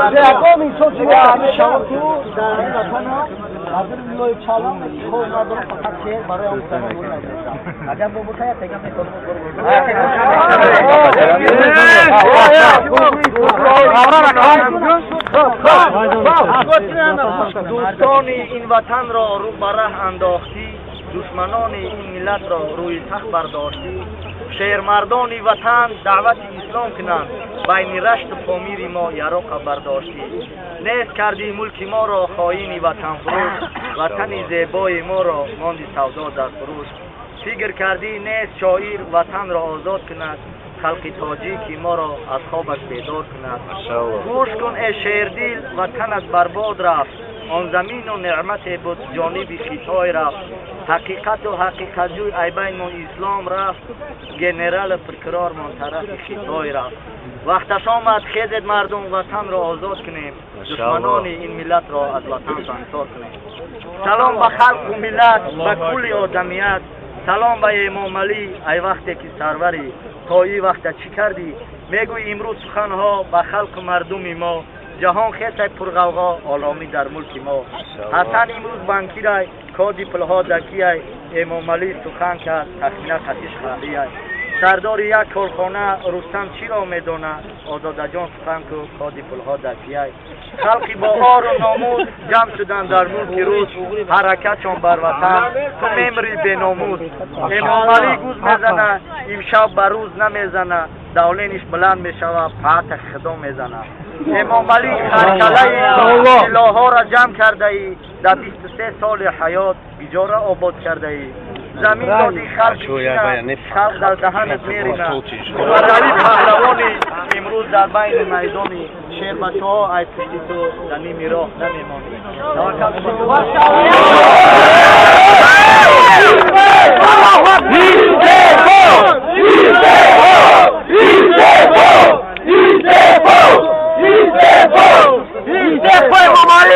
همین تو دیگه همه شما تو در این وطن ها حاضر میلوی چالان خوب مردم فقط شهر برای اون زمان بود اگر با بوده تگه میکنم دوستان این وطن را رو بره انداختی دشمنان این ملت را روی تخت برداشتی شهرمردان وطن دعوت اسلام کنند بین رشت فامیر ما یراق برداشتی نیست کردی ملک ما را خائن وطن فروش وطن زیبای ما را ماندی سودا در فروش فکر کردی نیست شاعر وطن را آزاد کند خلق تاجیک ما را از خوابش بیدار کند گوش کن ای شیردل وطن از برباد رفت آن زمین و نعمت بود جانب خطای رفت حقیقت و حقیقت جوی ای بین اسلام رفت گنرال پرکرار من طرف خطای رفت وقتش آمد خیزد مردم وطن را آزاد کنیم دشمنان این ملت را از وطن سنگسار کنیم سلام به خلق و ملت به کل آدمیت سلام به امام علی ای وقتی که سروری تا این وقت چی کردی میگوی امروز سخنها به خلق و مردم ما جهان خیلی پرغوغا عالمی در ملک ما حسن امروز بانکی رای کادی پلها دکی ای امام علی سخن کرد تخمینه خطیش خواهی ای سردار یک کارخانه رستم چی را میدانه آزاده جان سخن که کادی پلها دکی ای خلقی با آر و ناموس جمع شدن در ملک روز حرکتشان بر وطن تو میمری به ناموس امام علی گوز میزنه امشب بر روز نمیزنه دولینش بلند میشوه پهت خدا میزنه امام علی خرکله سلاح‌ها را جمع کرده ای در 23 سال حیات بیجاره آباد کرده ای زمین دادی خلق در دهنت میرینه علی پهلوانی امروز در بین میدانی شیر بچه ها ای پشتی تو در نیمی راه نمیمانی Isso é foi, mamãe!